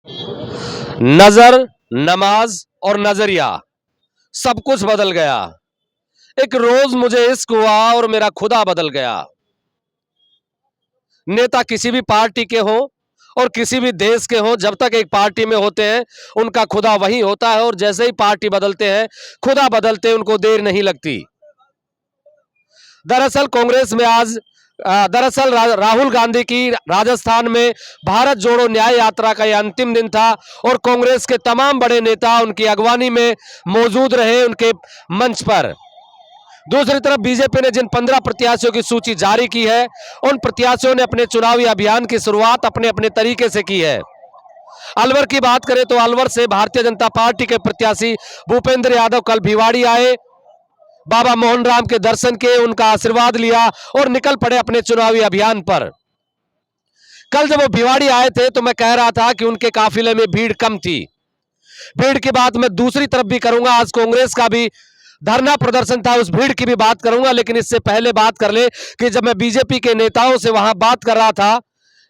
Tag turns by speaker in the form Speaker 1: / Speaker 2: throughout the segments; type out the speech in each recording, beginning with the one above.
Speaker 1: नजर, नमाज और नजरिया सब कुछ बदल गया। एक रोज मुझे इश्क हुआ और मेरा खुदा बदल गया। नेता किसी भी पार्टी के हो और किसी भी देश के हो, जब तक एक पार्टी में होते हैं उनका खुदा वही होता है, और जैसे ही पार्टी बदलते हैं खुदा बदलते हैं, उनको देर नहीं लगती। दरअसल कांग्रेस में आज दरअसल राहुल गांधी की राजस्थान में भारत जोड़ो न्याय यात्रा का यह अंतिम दिन था, और कांग्रेस के तमाम बड़े नेता उनकी अगवानी में मौजूद रहे उनके मंच पर। दूसरी तरफ बीजेपी ने जिन 15 प्रत्याशियों की सूची जारी की है, उन प्रत्याशियों ने अपने चुनावी अभियान की शुरुआत अपने अपने तरीके से की है। अलवर की बात करें तो अलवर से भारतीय जनता पार्टी के प्रत्याशी भूपेंद्र यादव कल भिवाड़ी आए, बाबा मोहन राम के दर्शन किए, उनका आशीर्वाद लिया और निकल पड़े अपने चुनावी अभियान पर। कल जब वो भिवाड़ी आए थे तो मैं कह रहा था कि उनके काफिले में भीड़ कम थी। भीड़ की बात मैं दूसरी तरफ भी करूंगा, आज कांग्रेस का भी धरना प्रदर्शन था, उस भीड़ की भी बात करूंगा। लेकिन इससे पहले बात कर ले कि जब मैं बीजेपी के नेताओं से वहां बात कर रहा था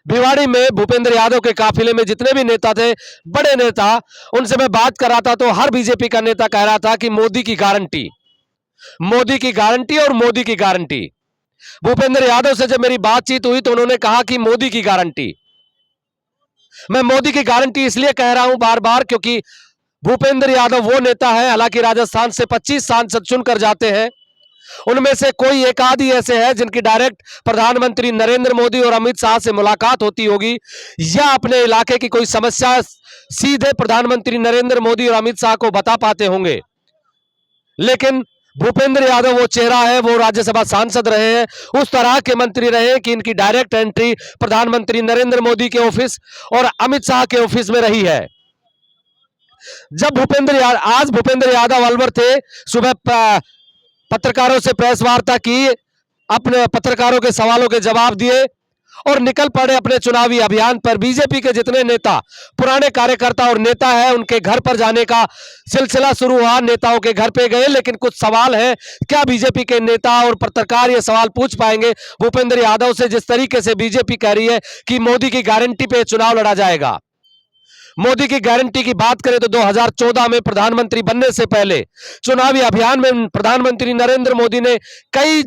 Speaker 1: भिवाड़ी में, भूपेंद्र यादव के काफिले में जितने भी नेता थे, बड़े नेता, उनसे मैं बात कर रहा था तो हर बीजेपी का नेता कह रहा था कि मोदी की गारंटी, मोदी की गारंटी और मोदी की गारंटी। भूपेंद्र यादव से जब मेरी बातचीत हुई तो उन्होंने कहा कि मोदी की गारंटी। मैं मोदी की गारंटी इसलिए कह रहा हूं बार बार क्योंकि भूपेंद्र यादव वो नेता है, हालांकि राजस्थान से 25 सांसद चुनकर जाते हैं, उनमें से कोई एक आदि ऐसे हैं जिनकी डायरेक्ट प्रधानमंत्री नरेंद्र मोदी और अमित शाह से मुलाकात होती होगी, या अपने इलाके की कोई समस्या सीधे प्रधानमंत्री नरेंद्र मोदी और अमित शाह को बता पाते होंगे। लेकिन भूपेंद्र यादव वो चेहरा है, वो राज्यसभा सांसद रहे हैं, उस तरह के मंत्री रहे हैं कि इनकी डायरेक्ट एंट्री प्रधानमंत्री नरेंद्र मोदी के ऑफिस और अमित शाह के ऑफिस में रही है। जब आज भूपेंद्र यादव अलवर थे, सुबह पत्रकारों से प्रेस वार्ता की, अपने पत्रकारों के सवालों के जवाब दिए और निकल पड़े अपने चुनावी अभियान पर। बीजेपी के जितने नेता, पुराने कार्यकर्ता और नेता हैं, उनके घर पर जाने का सिलसिला शुरू हुआ, नेताओं के घर पे गए। लेकिन कुछ सवाल हैं, क्या बीजेपी के नेता और पत्रकार ये सवाल पूछ पाएंगे भूपेंद्र यादव से, जिस तरीके से बीजेपी कह रही है कि मोदी की गारंटी पे चुनाव लड़ा जाएगा। मोदी की गारंटी की बात करें तो 2014 में प्रधानमंत्री बनने से पहले चुनावी अभियान में प्रधानमंत्री नरेंद्र मोदी ने कई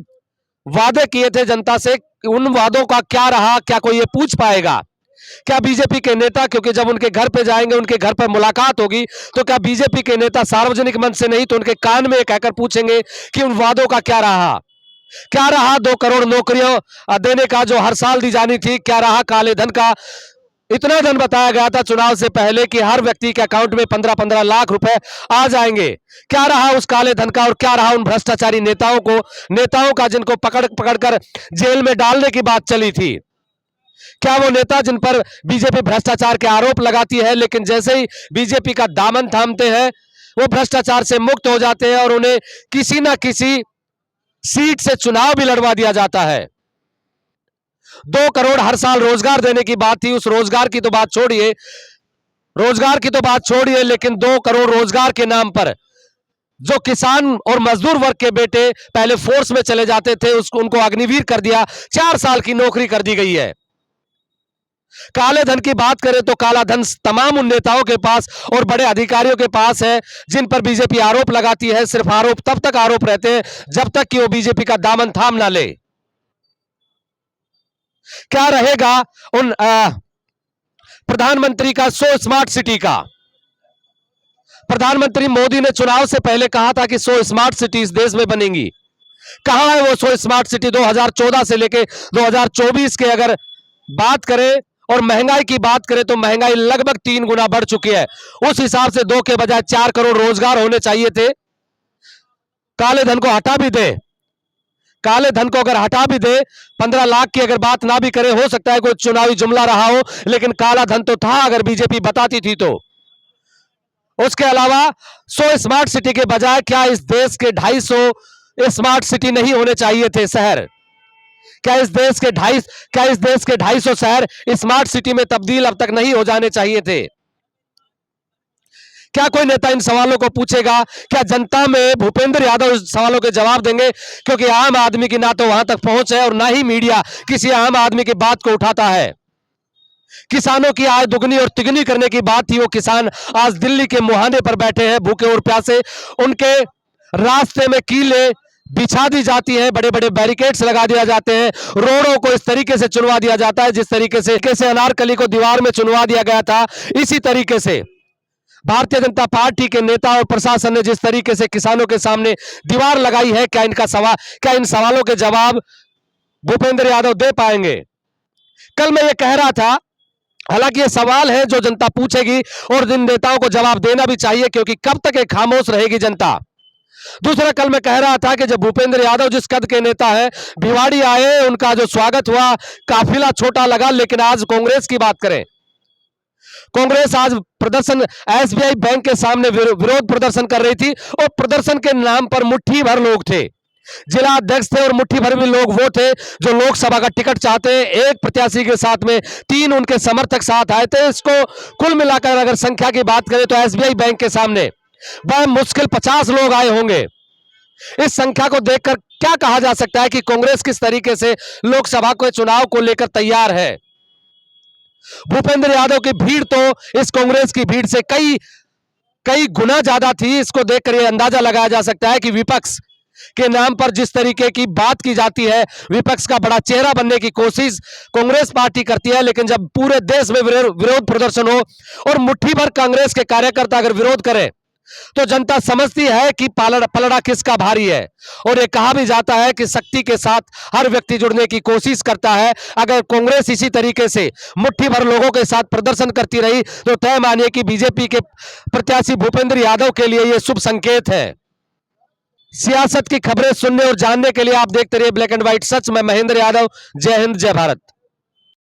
Speaker 1: वादे किए थे जनता से। उन वादों का क्या रहा, क्या कोई ये पूछ पाएगा? क्या बीजेपी के नेता, क्योंकि जब उनके घर पे जाएंगे, उनके घर पर मुलाकात होगी, तो क्या बीजेपी के नेता सार्वजनिक मंच से नहीं तो उनके कान में कहकर पूछेंगे कि उन वादों का क्या रहा? क्या रहा 2 करोड़ नौकरियों देने का जो हर साल दी जानी थी? क्या रहा काले धन का? इतना धन बताया गया था चुनाव से पहले कि हर व्यक्ति के अकाउंट में 15-15 लाख रुपए आ जाएंगे। क्या रहा उस काले धन का? और क्या रहा उन भ्रष्टाचारी नेताओं का जिनको पकड़ पकड़कर जेल में डालने की बात चली थी? क्या वो नेता जिन पर बीजेपी भ्रष्टाचार के आरोप लगाती है, लेकिन जैसे ही बीजेपी का दामन थामते हैं वो भ्रष्टाचार से मुक्त हो जाते हैं और उन्हें किसी ना किसी सीट से चुनाव भी लड़वा दिया जाता है। 2 करोड़ हर साल रोजगार देने की बात थी, उस रोजगार की तो बात छोड़िए, लेकिन 2 करोड़ रोजगार के नाम पर जो किसान और मजदूर वर्ग के बेटे पहले फोर्स में चले जाते थे, उनको अग्निवीर कर दिया, 4 साल की नौकरी कर दी गई है। काले धन की बात करें तो काला धन तमाम उन नेताओं के पास और बड़े अधिकारियों के पास है जिन पर बीजेपी आरोप लगाती है। सिर्फ आरोप तब तक आरोप रहते हैं जब तक कि वो बीजेपी का दामन थाम ना ले। क्या रहेगा उन प्रधानमंत्री का 100 स्मार्ट सिटी का? प्रधानमंत्री मोदी ने चुनाव से पहले कहा था कि 100 स्मार्ट सिटी इस देश में बनेंगी। कहां है वो 100 स्मार्ट सिटी? 2014 से लेके 2024 के अगर बात करें और महंगाई की बात करें तो महंगाई लगभग 3 गुना बढ़ चुकी है। उस हिसाब से 2 के बजाय 4 करोड़ रोजगार होने चाहिए थे। काले धन को हटा भी दे, काले धन को अगर हटा भी दे, 15 लाख की अगर बात ना भी करे, हो सकता है कोई चुनावी जुमला रहा हो, लेकिन काला धन तो था अगर बीजेपी बताती थी तो। उसके अलावा 100 स्मार्ट सिटी के बजाय क्या इस देश के 250 स्मार्ट सिटी नहीं होने चाहिए थे शहर? क्या इस देश के 250 शहर स्मार्ट सिटी में तब्दील अब तक नहीं हो जाने चाहिए थे? क्या कोई नेता इन सवालों को पूछेगा? क्या जनता में भूपेंद्र यादव इस सवालों के जवाब देंगे? क्योंकि आम आदमी की ना तो वहां तक पहुंच है और ना ही मीडिया किसी आम आदमी की बात को उठाता है। किसानों की आय दुगनी और तिगनी करने की बात थी। वो किसान आज दिल्ली के मुहाने पर बैठे हैं, भूखे और प्यासे। उनके रास्ते में कीले बिछा दी जाती हैं, बड़े बड़े बैरिकेड्स लगा दिया जाते हैं, रोडों को इस तरीके से चुनवा दिया जाता है जिस तरीके से अनारकली को दीवार में चुनवा दिया गया था। इसी तरीके से भारतीय जनता पार्टी के नेता और प्रशासन ने जिस तरीके से किसानों के सामने दीवार लगाई है, क्या इन सवालों के जवाब भूपेंद्र यादव दे पाएंगे? कल मैं ये कह रहा था, हालांकि ये सवाल है जो जनता पूछेगी और इन नेताओं को जवाब देना भी चाहिए, क्योंकि कब तक ये खामोश रहेगी जनता। दूसरा, कल मैं कह रहा था कि जब भूपेंद्र यादव जिस कद के नेता है, भिवाड़ी आए, उनका जो स्वागत हुआ, काफिला छोटा लगा। लेकिन आज कांग्रेस की बात करें, कांग्रेस आज प्रदर्शन एसबीआई बैंक के सामने विरोध प्रदर्शन कर रही थी और प्रदर्शन के नाम पर मुट्ठी भर लोग थे, जिला अध्यक्ष थे और मुट्ठी भर भी लोग वो थे जो लोकसभा का टिकट चाहते हैं। एक प्रत्याशी के साथ में 3 उनके समर्थक साथ आए थे। इसको कुल मिलाकर अगर संख्या की बात करें तो एसबीआई बैंक के सामने वह मुश्किल 50 लोग आए होंगे। इस संख्या को देखकर क्या कहा जा सकता है कि कांग्रेस किस तरीके से लोकसभा के चुनाव को लेकर तैयार है? भूपेंद्र यादव की भीड़ तो इस कांग्रेस की भीड़ से कई गुना ज्यादा थी। इसको देखकर यह अंदाजा लगाया जा सकता है कि विपक्ष के नाम पर जिस तरीके की बात की जाती है, विपक्ष का बड़ा चेहरा बनने की कोशिश कांग्रेस पार्टी करती है। लेकिन जब पूरे देश में विरोध प्रदर्शन हो और मुट्ठी भर कांग्रेस के कार्यकर्ता अगर विरोध करें तो जनता समझती है कि पलड़ा किसका भारी है। और यह कहा भी जाता है कि शक्ति के साथ हर व्यक्ति जुड़ने की कोशिश करता है। अगर कांग्रेस इसी तरीके से मुट्ठी भर लोगों के साथ प्रदर्शन करती रही तो तय मानिए कि बीजेपी के प्रत्याशी भूपेंद्र यादव के लिए यह शुभ संकेत है। सियासत की खबरें सुनने और जानने के लिए आप देखते रहिए ब्लैक एंड व्हाइट सच। मैं महेंद्र यादव। जय हिंद, जय भारत।